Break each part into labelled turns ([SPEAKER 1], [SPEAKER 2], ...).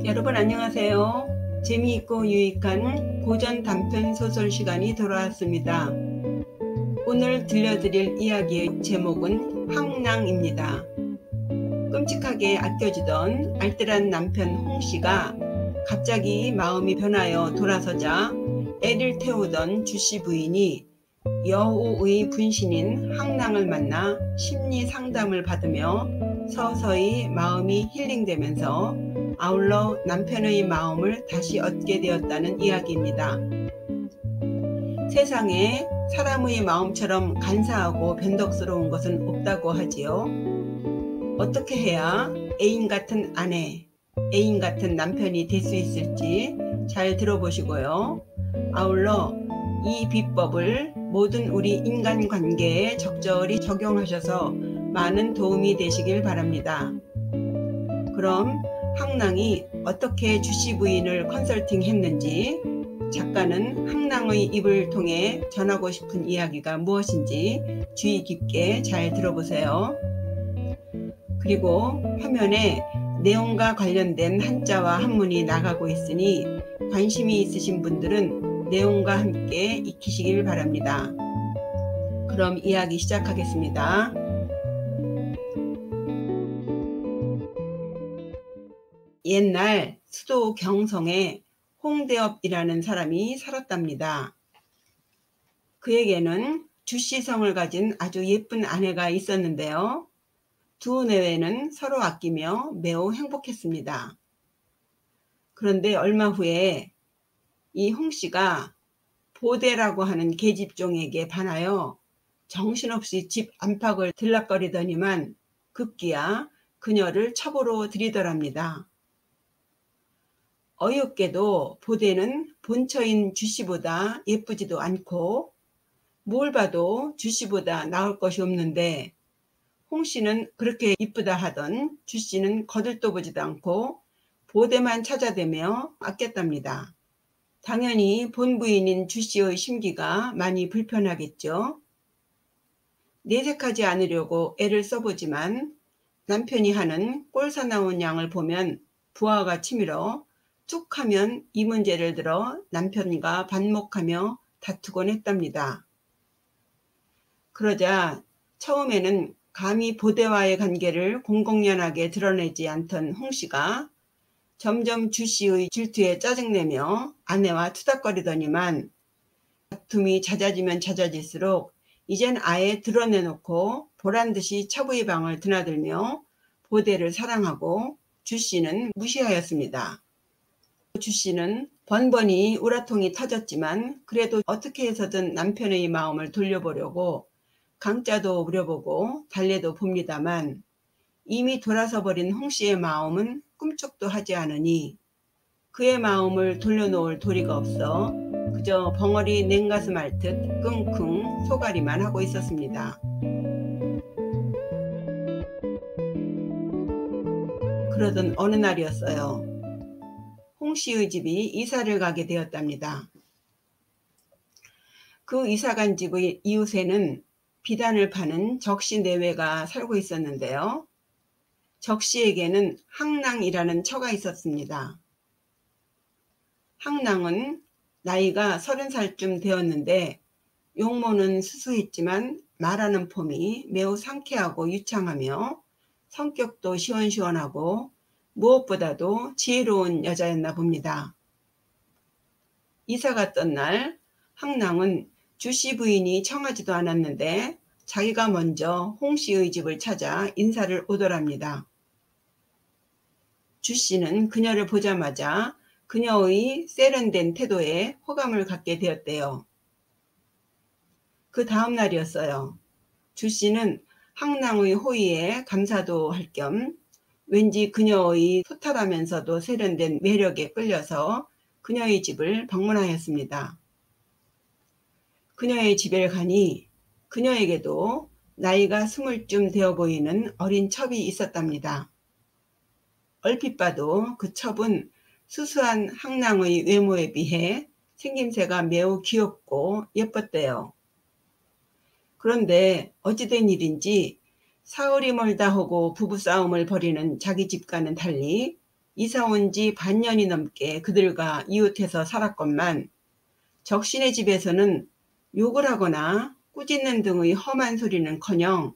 [SPEAKER 1] 여러분 안녕하세요. 재미있고 유익한 고전 단편 소설 시간이 돌아왔습니다. 오늘 들려드릴 이야기의 제목은 황낭입니다. 끔찍하게 아껴주던 알뜰한 남편 홍씨가 갑자기 마음이 변하여 돌아서자 애를 태우던 주씨 부인이 여우의 분신인 황낭을 만나 심리 상담을 받으며 서서히 마음이 힐링되면서 아울러 남편의 마음을 다시 얻게 되었다는 이야기입니다. 세상에 사람의 마음처럼 간사하고 변덕스러운 것은 없다고 하지요. 어떻게 해야 애인 같은 아내, 애인 같은 남편이 될 수 있을지 잘 들어보시고요. 아울러 이 비법을 모든 우리 인간관계에 적절히 적용하셔서 많은 도움이 되시길 바랍니다. 그럼 황낭이 어떻게 주씨 부인을 컨설팅했는지, 작가는 황낭의 입을 통해 전하고 싶은 이야기가 무엇인지 주의 깊게 잘 들어보세요. 그리고 화면에 내용과 관련된 한자와 한문이 나가고 있으니 관심이 있으신 분들은 내용과 함께 익히시길 바랍니다. 그럼 이야기 시작하겠습니다. 옛날 수도 경성에 홍대업이라는 사람이 살았답니다. 그에게는 주씨성을 가진 아주 예쁜 아내가 있었는데요. 두 내외는 서로 아끼며 매우 행복했습니다. 그런데 얼마 후에 이 홍씨가 보대라고 하는 계집종에게 반하여 정신없이 집 안팎을 들락거리더니만 급기야 그녀를 첩으로 들이더랍니다. 어이없게도 보대는 본처인 주씨보다 예쁘지도 않고 뭘 봐도 주씨보다 나을 것이 없는데 홍씨는 그렇게 이쁘다 하던 주씨는 거들떠보지도 않고 보대만 찾아대며 아꼈답니다. 당연히 본부인인 주씨의 심기가 많이 불편하겠죠. 내색하지 않으려고 애를 써보지만 남편이 하는 꼴사나운 양을 보면 부하가 치밀어 툭 하면 이 문제를 들어 남편과 반목하며 다투곤 했답니다. 그러자 처음에는 감히 보대와의 관계를 공공연하게 드러내지 않던 홍씨가 점점 주씨의 질투에 짜증내며 아내와 투닥거리더니만 다툼이 잦아지면 잦아질수록 이젠 아예 드러내놓고 보란듯이 첩의 방을 드나들며 보대를 사랑하고 주씨는 무시하였습니다. 주씨는 번번이 우라통이 터졌지만 그래도 어떻게 해서든 남편의 마음을 돌려보려고 강짜도 부려보고 달래도 봅니다만 이미 돌아서 버린 홍씨의 마음은 꿈쩍도 하지 않으니 그의 마음을 돌려놓을 도리가 없어 그저 벙어리 냉가슴 앓듯 끙끙 소가리만 하고 있었습니다. 그러던 어느 날이었어요. 홍씨의 집이 이사를 가게 되었답니다. 그 이사간 집의 이웃에는 비단을 파는 적시 내외가 살고 있었는데요. 적시에게는 황낭이라는 처가 있었습니다. 황낭은 나이가 30살쯤 되었는데 용모는 수수했지만 말하는 폼이 매우 상쾌하고 유창하며 성격도 시원시원하고 무엇보다도 지혜로운 여자였나 봅니다. 이사 갔던 날 황낭은 주씨 부인이 청하지도 않았는데 자기가 먼저 홍씨의 집을 찾아 인사를 오더랍니다. 주씨는 그녀를 보자마자 그녀의 세련된 태도에 호감을 갖게 되었대요. 그 다음 날이었어요. 주씨는 황낭의 호의에 감사도 할 겸 왠지 그녀의 소탈하면서도 세련된 매력에 끌려서 그녀의 집을 방문하였습니다. 그녀의 집에 가니 그녀에게도 나이가 20쯤 되어 보이는 어린 첩이 있었답니다. 얼핏 봐도 그 첩은 수수한 황낭의 외모에 비해 생김새가 매우 귀엽고 예뻤대요. 그런데 어찌된 일인지 사흘이 멀다 하고 부부싸움을 벌이는 자기 집과는 달리 이사 온 지 반년이 넘게 그들과 이웃해서 살았건만 적신의 집에서는 욕을 하거나 꾸짖는 등의 험한 소리는커녕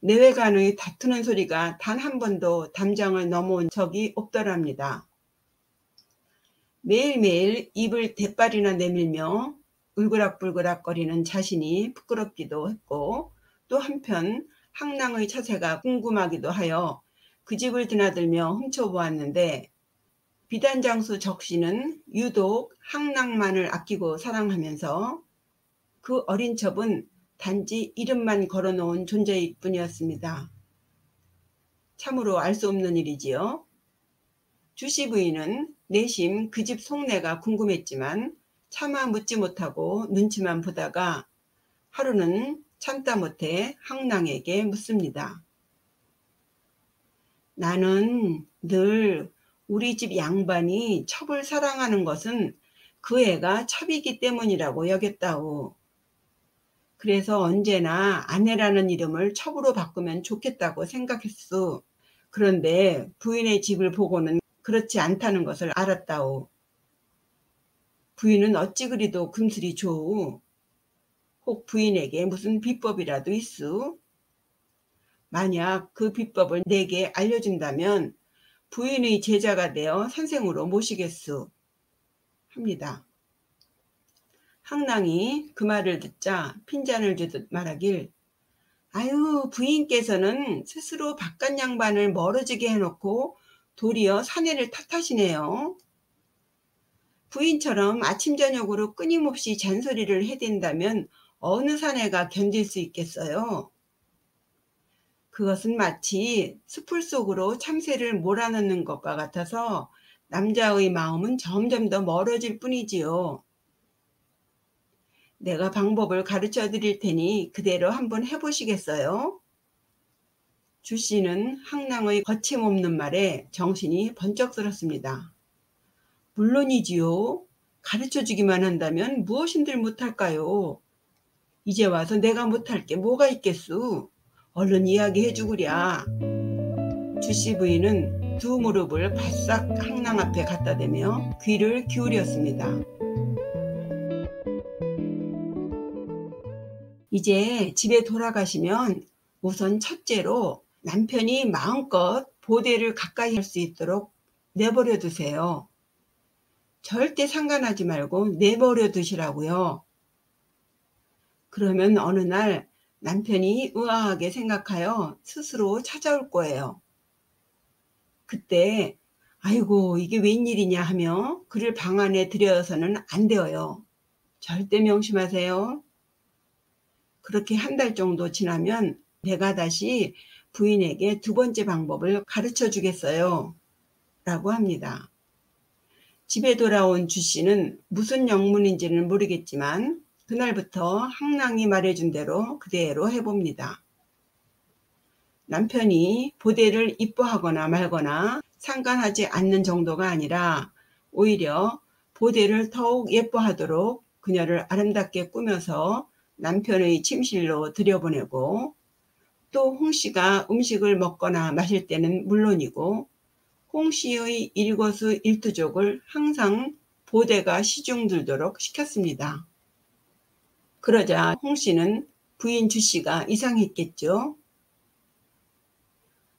[SPEAKER 1] 내외간의 다투는 소리가 단 한 번도 담장을 넘어온 적이 없더랍니다. 매일매일 입을 대빨이나 내밀며 울그락불그락거리는 자신이 부끄럽기도 했고, 또 한편 항랑의 처세가 궁금하기도 하여 그 집을 드나들며 훔쳐보았는데, 비단장수 적신은 유독 항랑만을 아끼고 사랑하면서 그 어린 첩은 단지 이름만 걸어놓은 존재일 뿐이었습니다. 참으로 알 수 없는 일이지요. 주씨 부인은 내심 그 집 속내가 궁금했지만 차마 묻지 못하고 눈치만 보다가 하루는 참다 못해 항랑에게 묻습니다. 나는 늘 우리 집 양반이 첩을 사랑하는 것은 그 애가 첩이기 때문이라고 여겼다오. 그래서 언제나 아내라는 이름을 첩으로 바꾸면 좋겠다고 생각했소. 그런데 부인의 집을 보고는 그렇지 않다는 것을 알았다오. 부인은 어찌 그리도 금슬이 좋우? 혹 부인에게 무슨 비법이라도 있수? 만약 그 비법을 내게 알려준다면 부인의 제자가 되어 선생으로 모시겠수. 합니다. 항랑이 그 말을 듣자 핀잔을 주듯 말하길, 아유, 부인께서는 스스로 바깥 양반을 멀어지게 해놓고 도리어 사내를 탓하시네요. 부인처럼 아침 저녁으로 끊임없이 잔소리를 해댄다면 어느 사내가 견딜 수 있겠어요? 그것은 마치 숲을 속으로 참새를 몰아넣는 것과 같아서 남자의 마음은 점점 더 멀어질 뿐이지요. 내가 방법을 가르쳐 드릴 테니 그대로 한번 해보시겠어요? 주씨는 항랑의 거침없는 말에 정신이 번쩍 들었습니다. 물론이지요. 가르쳐주기만 한다면 무엇인들 못할까요? 이제 와서 내가 못할 게 뭐가 있겠수? 얼른 이야기해주구랴. 주씨 부인은 두 무릎을 바싹 항랑 앞에 갖다 대며 귀를 기울였습니다. 이제 집에 돌아가시면 우선 첫째로 남편이 마음껏 보대를 가까이 할 수 있도록 내버려 두세요. 절대 상관하지 말고 내버려 두시라고요. 그러면 어느 날 남편이 의아하게 생각하여 스스로 찾아올 거예요. 그때 아이고 이게 웬일이냐 하며 그를 방 안에 들여서는 안 되어요. 절대 명심하세요. 그렇게 한 달 정도 지나면 내가 다시 부인에게 두 번째 방법을 가르쳐 주겠어요. 라고 합니다. 집에 돌아온 주씨는 무슨 영문인지는 모르겠지만 그날부터 항랑이 말해준 대로 그대로 해봅니다. 남편이 보대를 이뻐하거나 말거나 상관하지 않는 정도가 아니라 오히려 보대를 더욱 예뻐하도록 그녀를 아름답게 꾸며서 남편의 침실로 들여보내고, 또 홍씨가 음식을 먹거나 마실 때는 물론이고 홍씨의 일거수일투족을 항상 보대가 시중 들도록 시켰습니다. 그러자 홍씨는 부인 주씨가 이상했겠죠.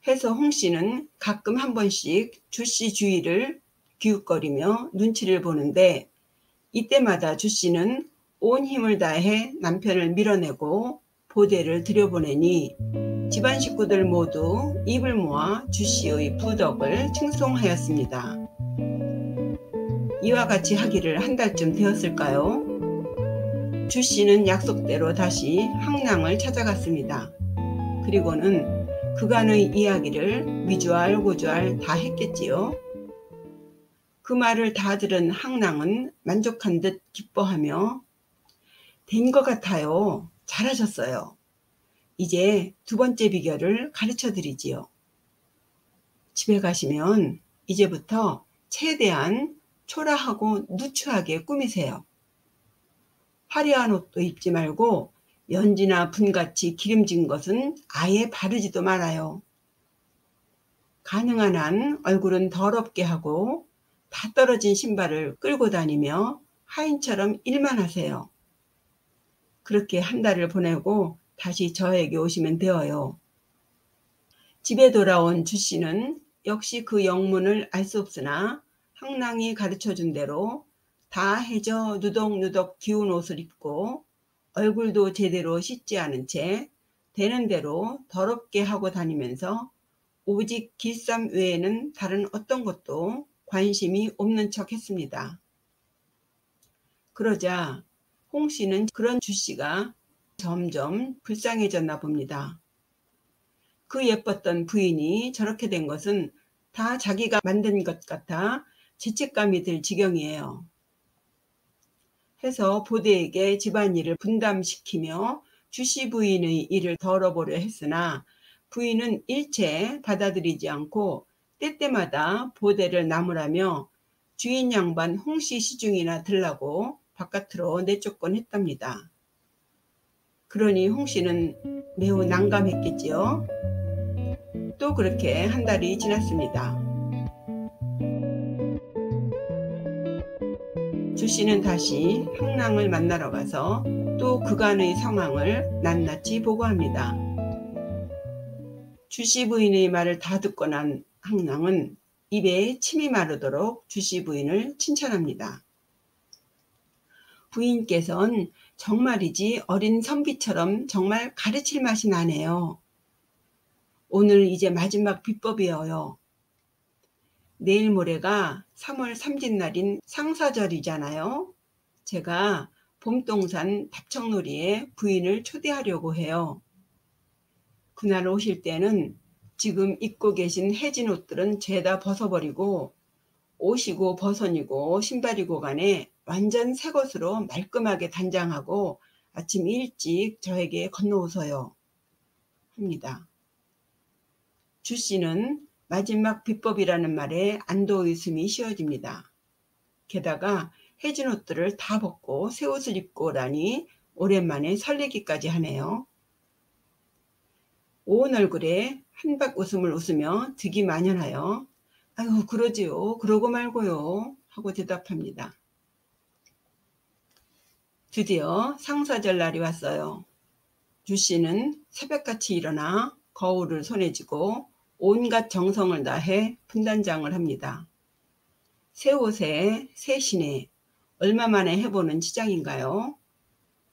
[SPEAKER 1] 해서 홍씨는 가끔 한 번씩 주씨 주위를 기웃거리며 눈치를 보는데, 이때마다 주씨는 온 힘을 다해 남편을 밀어내고 보대를 들여보내니 집안 식구들 모두 입을 모아 주씨의 부덕을 칭송하였습니다. 이와 같이 하기를 한 달쯤 되었을까요? 주씨는 약속대로 다시 항랑을 찾아갔습니다. 그리고는 그간의 이야기를 미주알 고주알 다 했겠지요. 그 말을 다 들은 항랑은 만족한 듯 기뻐하며 된 것 같아요. 잘하셨어요. 이제 두 번째 비결을 가르쳐 드리지요. 집에 가시면 이제부터 최대한 초라하고 누추하게 꾸미세요. 화려한 옷도 입지 말고 연지나 분같이 기름진 것은 아예 바르지도 말아요. 가능한 한 얼굴은 더럽게 하고 다 떨어진 신발을 끌고 다니며 하인처럼 일만 하세요. 그렇게 한 달을 보내고 다시 저에게 오시면 되어요. 집에 돌아온 주씨는 역시 그 영문을 알 수 없으나 항랑이 가르쳐준 대로 다 해져 누덕누덕 기운 옷을 입고 얼굴도 제대로 씻지 않은 채 되는 대로 더럽게 하고 다니면서 오직 길쌈 외에는 다른 어떤 것도 관심이 없는 척 했습니다. 그러자 홍씨는 그런 주씨가 점점 불쌍해졌나 봅니다. 그 예뻤던 부인이 저렇게 된 것은 다 자기가 만든 것 같아 죄책감이 들 지경이에요. 해서 보대에게 집안일을 분담시키며 주씨 부인의 일을 덜어보려 했으나 부인은 일체 받아들이지 않고 때때마다 보대를 나무라며 주인 양반 홍씨 시중이나 들라고 바깥으로 내쫓곤 했답니다. 그러니 홍씨는 매우 난감했겠지요. 또 그렇게 한 달이 지났습니다. 주씨는 다시 항랑을 만나러 가서 또 그간의 상황을 낱낱이 보고합니다. 주씨 부인의 말을 다 듣고 난 항랑은 입에 침이 마르도록 주씨 부인을 칭찬합니다. 부인께선 정말이지 어린 선비처럼 정말 가르칠 맛이 나네요. 오늘 이제 마지막 비법이에요. 내일 모레가 3월 삼진날인 상사절이잖아요. 제가 봄동산 답청놀이에 부인을 초대하려고 해요. 그날 오실 때는 지금 입고 계신 해진 옷들은 죄다 벗어버리고 옷이고 버선이고 신발이고 간에 완전 새 것으로 말끔하게 단장하고 아침 일찍 저에게 건너오세요. 합니다. 주씨는 마지막 비법이라는 말에 안도의 숨이 쉬어집니다. 게다가 해진 옷들을 다 벗고 새 옷을 입고 오라니 오랜만에 설레기까지 하네요. 온 얼굴에 한박 웃음을 웃으며 득이 만연하여 아유 그러지요. 그러고 말고요. 하고 대답합니다. 드디어 상사절 날이 왔어요. 주씨는 새벽같이 일어나 거울을 손에 쥐고 온갖 정성을 다해 분단장을 합니다. 새 옷에 새 신에 얼마 만에 해보는 치장인가요?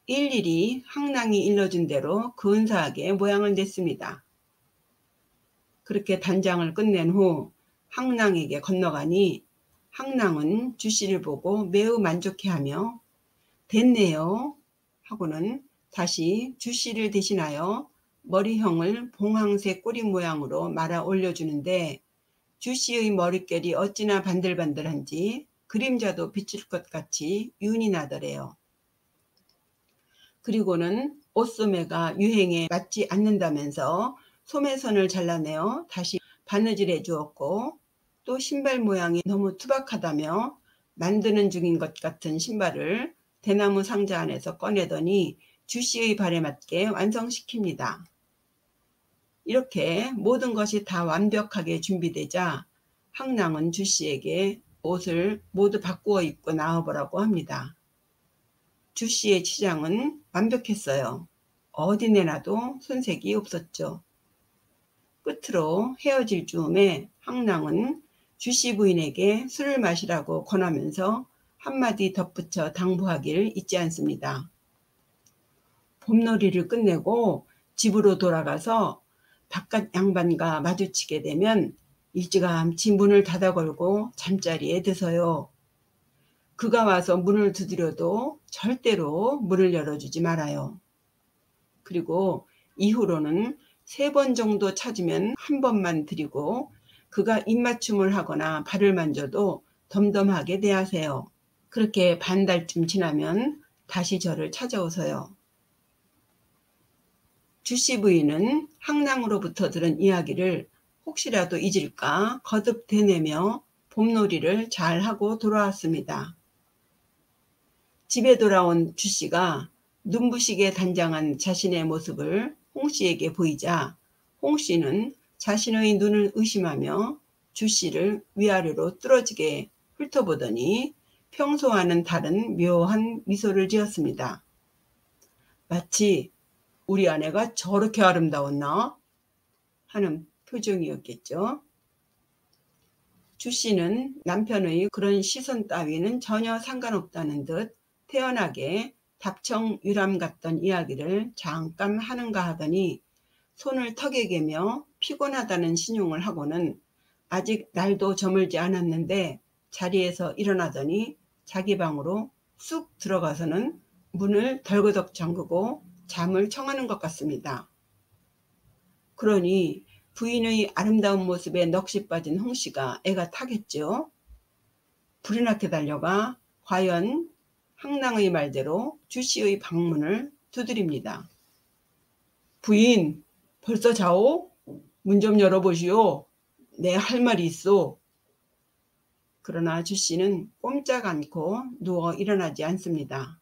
[SPEAKER 1] 일일이 항랑이 일러준 대로 근사하게 모양을 냈습니다. 그렇게 단장을 끝낸 후 항랑에게 건너가니 항랑은 주씨를 보고 매우 만족해하며 됐네요 하고는 다시 주씨를 대신하여 머리형을 봉황색 꼬리 모양으로 말아 올려주는데 주씨의 머릿결이 어찌나 반들반들한지 그림자도 비칠 것 같이 윤이 나더래요. 그리고는 옷소매가 유행에 맞지 않는다면서 소매선을 잘라내어 다시 바느질해 주었고 또 신발 모양이 너무 투박하다며 만드는 중인 것 같은 신발을 대나무 상자 안에서 꺼내더니 주씨의 발에 맞게 완성시킵니다. 이렇게 모든 것이 다 완벽하게 준비되자 항랑은 주씨에게 옷을 모두 바꾸어 입고 나와보라고 합니다. 주씨의 치장은 완벽했어요. 어디 내놔도 손색이 없었죠. 끝으로 헤어질 즈음에 항랑은 주씨 부인에게 술을 마시라고 권하면서 한마디 덧붙여 당부하길 잊지 않습니다. 봄놀이를 끝내고 집으로 돌아가서 바깥 양반과 마주치게 되면 일찌감치 문을 닫아 걸고 잠자리에 드세요. 그가 와서 문을 두드려도 절대로 문을 열어주지 말아요. 그리고 이후로는 3번 정도 찾으면 한 번만 드리고 그가 입맞춤을 하거나 발을 만져도 덤덤하게 대하세요. 그렇게 반달쯤 지나면 다시 저를 찾아오세요. 주씨 부인은 항랑으로부터 들은 이야기를 혹시라도 잊을까 거듭 되뇌며 봄놀이를 잘하고 돌아왔습니다. 집에 돌아온 주씨가 눈부시게 단장한 자신의 모습을 홍씨에게 보이자 홍씨는 자신의 눈을 의심하며 주씨를 위아래로 뚫어지게 훑어보더니 평소와는 다른 묘한 미소를 지었습니다. 마치 우리 아내가 저렇게 아름다웠나? 하는 표정이었겠죠. 주씨는 남편의 그런 시선 따위는 전혀 상관없다는 듯 태연하게 답청유람 같던 이야기를 잠깐 하는가 하더니 손을 턱에 개며 피곤하다는 신용을 하고는 아직 날도 저물지 않았는데 자리에서 일어나더니 자기 방으로 쑥 들어가서는 문을 덜그덕 잠그고 잠을 청하는 것 같습니다. 그러니 부인의 아름다운 모습에 넋이 빠진 홍씨가 애가 타겠죠. 불이 나게 달려가 과연 항랑의 말대로 주씨의 방문을 두드립니다. 부인, 벌써 자오? 문 좀 열어보시오. 내 할 말이 있어. 그러나 주씨는 꼼짝 않고 누워 일어나지 않습니다.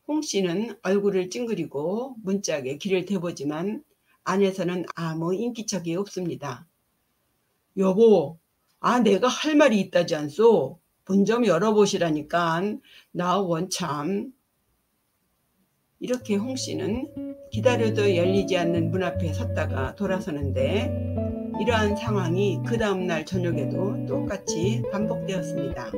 [SPEAKER 1] 홍씨는 얼굴을 찡그리고 문짝에 귀를 대보지만 안에서는 아무 인기척이 없습니다. 여보, 내가 할 말이 있다지 않소? 문 좀 열어보시라니까. 나 원참. 이렇게 홍씨는 기다려도 열리지 않는 문 앞에 섰다가 돌아서는데 이러한 상황이 그 다음날 저녁에도 똑같이 반복되었습니다.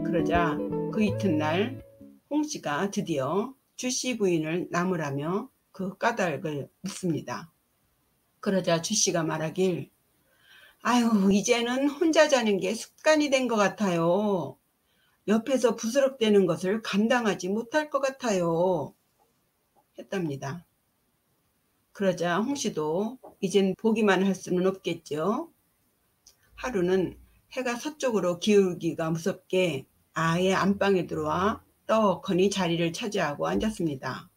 [SPEAKER 1] 그러자 그 이튿날 홍씨가 드디어 주씨 부인을 나무라며 그 까닭을 묻습니다. 그러자 주씨가 말하길, 아유, 이제는 혼자 자는 게 습관이 된 것 같아요. 옆에서 부스럭대는 것을 감당하지 못할 것 같아요. 했답니다. 그러자 홍씨도 이젠 보기만 할 수는 없겠죠. 하루는 해가 서쪽으로 기울기가 무섭게 아예 안방에 들어와 떡하니 자리를 차지하고 앉았습니다.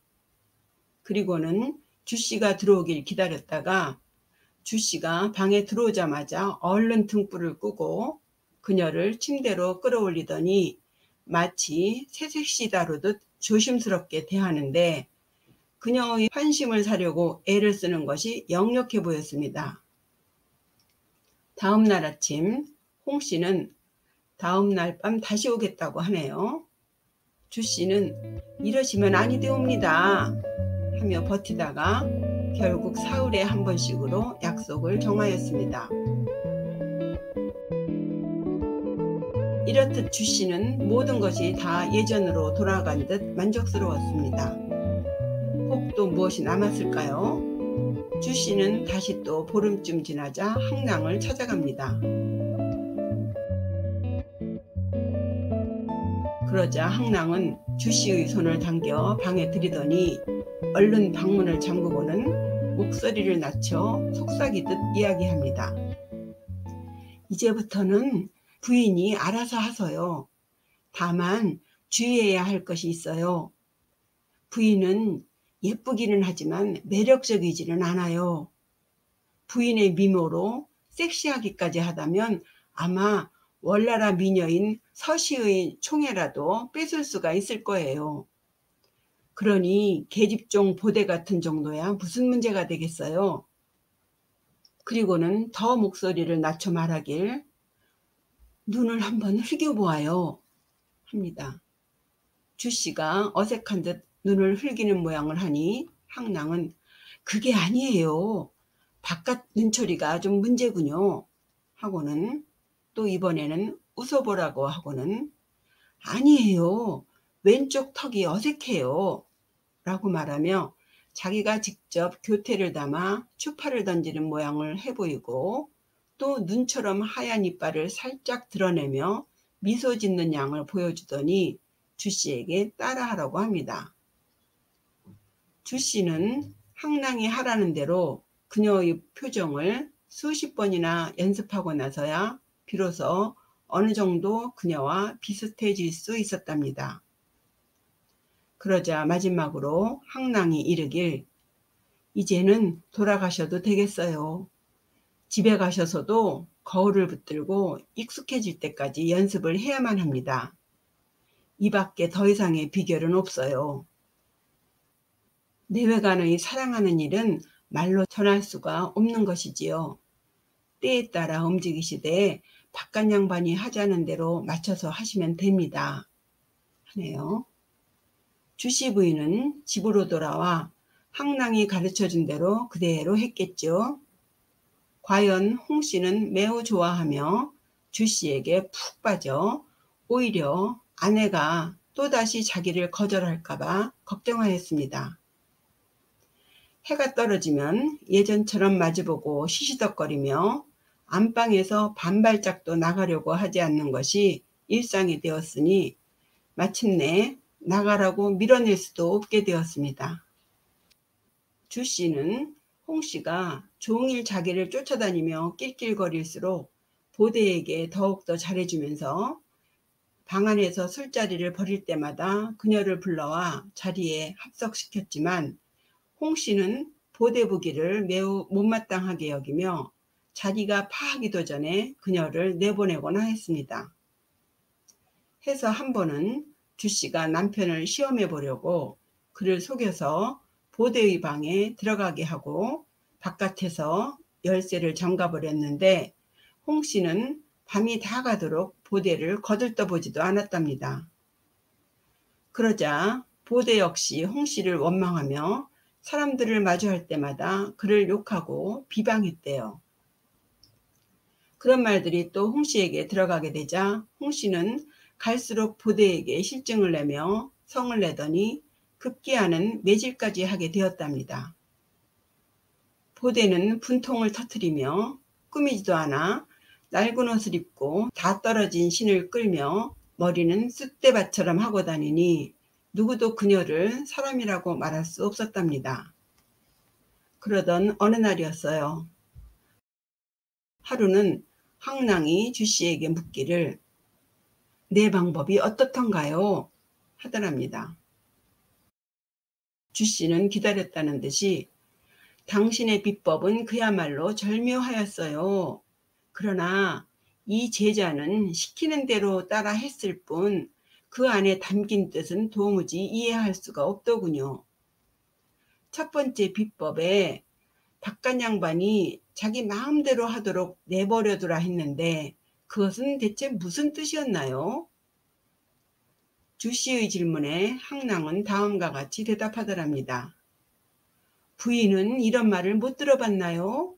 [SPEAKER 1] 그리고는 주씨가 들어오길 기다렸다가 주씨가 방에 들어오자마자 얼른 등불을 끄고 그녀를 침대로 끌어올리더니 마치 새색시 다루듯 조심스럽게 대하는데 그녀의 환심을 사려고 애를 쓰는 것이 역력해 보였습니다. 다음 날 아침 홍씨는 다음 날 밤 다시 오겠다고 하네요. 주씨는 이러시면 아니되옵니다 하며 버티다가 결국 사흘에 한 번씩으로 약속을 정하였습니다. 이렇듯 주씨는 모든 것이 다 예전으로 돌아간 듯 만족스러웠습니다. 혹 또 무엇이 남았을까요? 주씨는 다시 또 보름쯤 지나자 항랑을 찾아갑니다. 그러자 항랑은 주씨의 손을 당겨 방에 들이더니 얼른 방문을 잠그고는 목소리를 낮춰 속삭이듯 이야기합니다. 이제부터는 부인이 알아서 하소요. 다만 주의해야 할 것이 있어요. 부인은 예쁘기는 하지만 매력적이지는 않아요. 부인의 미모로 섹시하기까지 하다면 아마 월나라 미녀인 서시의 총애라도 뺏을 수가 있을 거예요. 그러니 계집종 보대 같은 정도야 무슨 문제가 되겠어요. 그리고는 더 목소리를 낮춰 말하길, 눈을 한번 흘겨보아요 합니다. 주씨가 어색한 듯 눈을 흘기는 모양을 하니 항랑은 그게 아니에요. 바깥 눈초리가 좀 문제군요 하고는 또 이번에는 웃어보라고 하고는 아니에요. 왼쪽 턱이 어색해요 라고 말하며 자기가 직접 교태를 담아 추파를 던지는 모양을 해보이고 또 눈처럼 하얀 이빨을 살짝 드러내며 미소 짓는 양을 보여주더니 주씨에게 따라하라고 합니다. 주씨는 항랑이 하라는 대로 그녀의 표정을 수십 번이나 연습하고 나서야 비로소 어느 정도 그녀와 비슷해질 수 있었답니다. 그러자 마지막으로 항랑이 이르길, 이제는 돌아가셔도 되겠어요. 집에 가셔서도 거울을 붙들고 익숙해질 때까지 연습을 해야만 합니다. 이 밖에 더 이상의 비결은 없어요. 내외간의 사랑하는 일은 말로 전할 수가 없는 것이지요. 때에 따라 움직이시되 바깥 양반이 하자는 대로 맞춰서 하시면 됩니다. 하네요. 주씨 부인은 집으로 돌아와 항랑이 가르쳐준 대로 그대로 했겠죠. 과연 홍씨는 매우 좋아하며 주씨에게 푹 빠져 오히려 아내가 또다시 자기를 거절할까봐 걱정하였습니다. 해가 떨어지면 예전처럼 마주보고 시시덕거리며 안방에서 반발짝도 나가려고 하지 않는 것이 일상이 되었으니 마침내 나가라고 밀어낼 수도 없게 되었습니다. 주씨는 홍씨가 종일 자기를 쫓아다니며 낄낄거릴수록 보대에게 더욱더 잘해주면서 방 안에서 술자리를 벌일 때마다 그녀를 불러와 자리에 합석시켰지만 홍씨는 보대부기를 매우 못마땅하게 여기며 자기가 파하기도 전에 그녀를 내보내거나 했습니다. 해서 한 번은 주씨가 남편을 시험해 보려고 그를 속여서 보대의 방에 들어가게 하고 바깥에서 열쇠를 잠가버렸는데 홍씨는 밤이 다 가도록 보대를 거들떠보지도 않았답니다. 그러자 보대 역시 홍씨를 원망하며 사람들을 마주할 때마다 그를 욕하고 비방했대요. 그런 말들이 또 홍씨에게 들어가게 되자 홍씨는 갈수록 보대에게 실증을 내며 성을 내더니 급기야는 매질까지 하게 되었답니다. 보대는 분통을 터뜨리며 꾸미지도 않아 낡은 옷을 입고 다 떨어진 신을 끌며 머리는 쑥대밭처럼 하고 다니니 누구도 그녀를 사람이라고 말할 수 없었답니다. 그러던 어느 날이었어요. 하루는 항랑이 주씨에게 묻기를 내 방법이 어떻던가요? 하더랍니다. 주씨는 기다렸다는 듯이 당신의 비법은 그야말로 절묘하였어요. 그러나 이 제자는 시키는 대로 따라 했을 뿐 그 안에 담긴 뜻은 도무지 이해할 수가 없더군요. 첫 번째 비법에 바깥 양반이 자기 마음대로 하도록 내버려두라 했는데 그것은 대체 무슨 뜻이었나요? 주씨의 질문에 항랑은 다음과 같이 대답하더랍니다. 부인은 이런 말을 못 들어봤나요?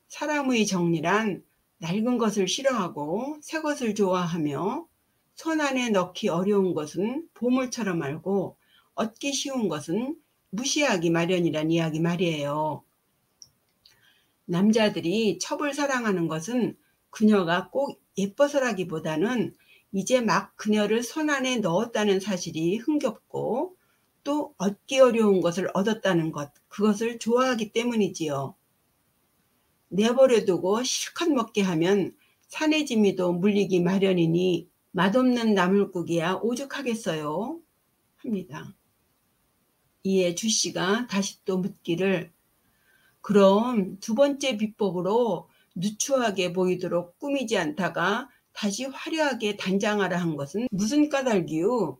[SPEAKER 1] 사람의 정리란 낡은 것을 싫어하고 새 것을 좋아하며 손 안에 넣기 어려운 것은 보물처럼 알고 얻기 쉬운 것은 무시하기 마련이란 이야기 말이에요. 남자들이 첩을 사랑하는 것은 그녀가 꼭 예뻐서라기보다는 이제 막 그녀를 손 안에 넣었다는 사실이 흥겹고 또 얻기 어려운 것을 얻었다는 것, 그것을 좋아하기 때문이지요. 내버려두고 실컷 먹게 하면 사내지미도 물리기 마련이니 맛없는 나물국이야 오죽하겠어요? 합니다. 이에 주씨가 다시 또 묻기를 그럼 두 번째 비법으로 누추하게 보이도록 꾸미지 않다가 다시 화려하게 단장하라 한 것은 무슨 까닭이유?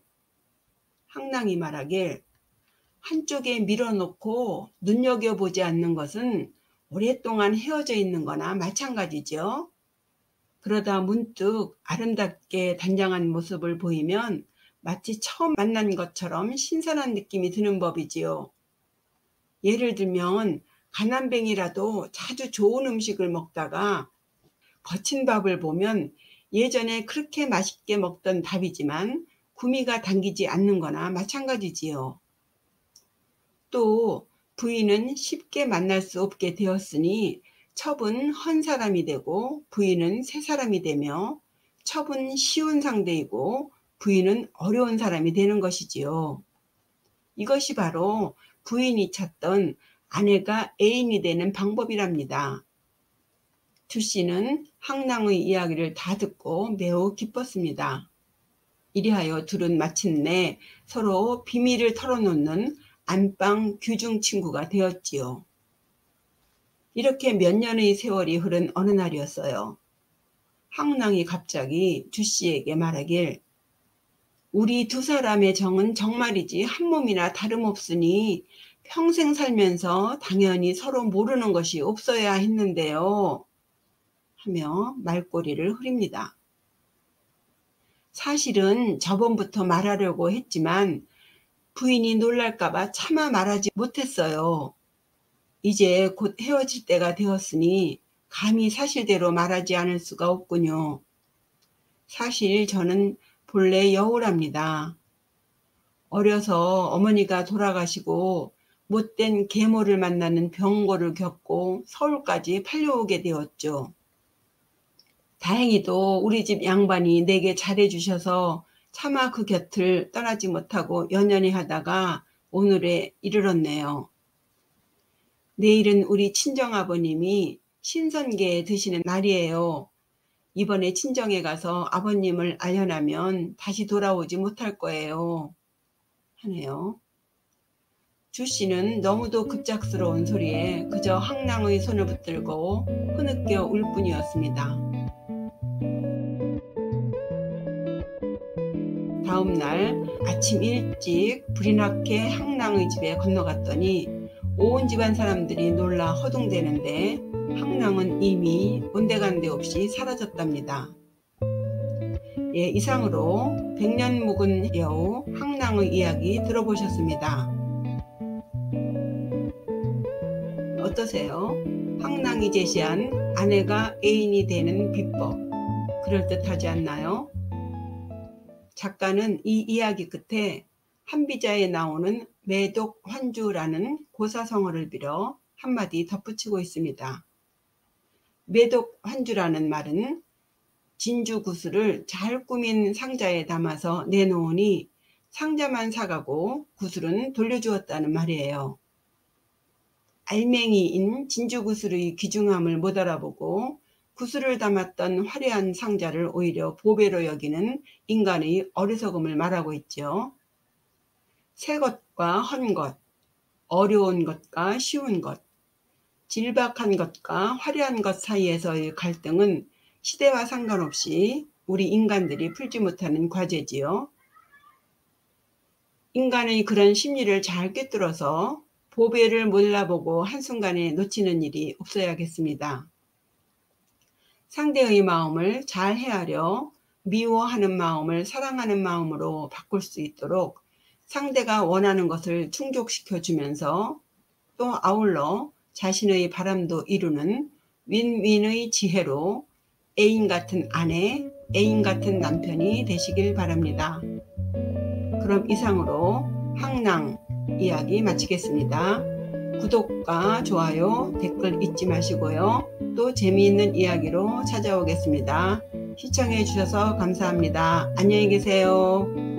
[SPEAKER 1] 항랑이 말하길 한쪽에 밀어놓고 눈여겨보지 않는 것은 오랫동안 헤어져 있는 거나 마찬가지죠. 그러다 문득 아름답게 단장한 모습을 보이면 마치 처음 만난 것처럼 신선한 느낌이 드는 법이지요. 예를 들면 가난뱅이라도 자주 좋은 음식을 먹다가 거친 밥을 보면 예전에 그렇게 맛있게 먹던 밥이지만 구미가 당기지 않는 거나 마찬가지지요. 또 부인은 쉽게 만날 수 없게 되었으니 첩은 헌 사람이 되고 부인은 새 사람이 되며 첩은 쉬운 상대이고 부인은 어려운 사람이 되는 것이지요. 이것이 바로 부인이 찾던 아내가 애인이 되는 방법이랍니다. 주씨는 항랑의 이야기를 다 듣고 매우 기뻤습니다. 이리하여 둘은 마침내 서로 비밀을 털어놓는 안방 규중 친구가 되었지요. 이렇게 몇 년의 세월이 흐른 어느 날이었어요. 항랑이 갑자기 주씨에게 말하길 우리 두 사람의 정은 정말이지 한 몸이나 다름없으니 평생 살면서 당연히 서로 모르는 것이 없어야 했는데요. 하며 말꼬리를 흐립니다. 사실은 저번부터 말하려고 했지만 부인이 놀랄까봐 차마 말하지 못했어요. 이제 곧 헤어질 때가 되었으니 감히 사실대로 말하지 않을 수가 없군요. 사실 저는 본래 여우랍니다. 어려서 어머니가 돌아가시고 못된 계모를 만나는 병고를 겪고 서울까지 팔려오게 되었죠. 다행히도 우리 집 양반이 내게 잘해주셔서 차마 그 곁을 떠나지 못하고 연연히 하다가 오늘에 이르렀네요. 내일은 우리 친정아버님이 신선계 드시는 날이에요. 이번에 친정에 가서 아버님을 알려나면 다시 돌아오지 못할 거예요. 하네요. 주 씨는 너무도 급작스러운 소리에 그저 항랑의 손을 붙들고 흐느껴 울 뿐이었습니다. 다음 날 아침 일찍 불이 나게 항랑의 집에 건너갔더니 온 집안 사람들이 놀라 허둥대는데 항랑은 이미 온데간데 없이 사라졌답니다. 예, 이상으로 100년 묵은 여우 항랑의 이야기 들어보셨습니다. 어떠세요? 항랑이 제시한 아내가 애인이 되는 비법, 그럴듯하지 않나요? 작가는 이 이야기 끝에 한비자에 나오는 매독환주라는 고사성어를 빌어 한마디 덧붙이고 있습니다. 매독환주라는 말은 진주 구슬을 잘 꾸민 상자에 담아서 내놓으니 상자만 사가고 구슬은 돌려주었다는 말이에요. 알맹이인 진주 구슬의 귀중함을 못 알아보고 구슬을 담았던 화려한 상자를 오히려 보배로 여기는 인간의 어리석음을 말하고 있죠. 새 것과 헌 것, 어려운 것과 쉬운 것, 질박한 것과 화려한 것 사이에서의 갈등은 시대와 상관없이 우리 인간들이 풀지 못하는 과제지요. 인간의 그런 심리를 잘 꿰뚫어서 보배를 몰라보고 한순간에 놓치는 일이 없어야겠습니다. 상대의 마음을 잘 헤아려 미워하는 마음을 사랑하는 마음으로 바꿀 수 있도록 상대가 원하는 것을 충족시켜 주면서 또 아울러 자신의 바람도 이루는 윈윈의 지혜로 애인 같은 아내, 애인 같은 남편이 되시길 바랍니다. 그럼 이상으로 항랑 이야기 마치겠습니다. 구독과 좋아요, 댓글 잊지 마시고요. 또 재미있는 이야기로 찾아오겠습니다. 시청해 주셔서 감사합니다. 안녕히 계세요.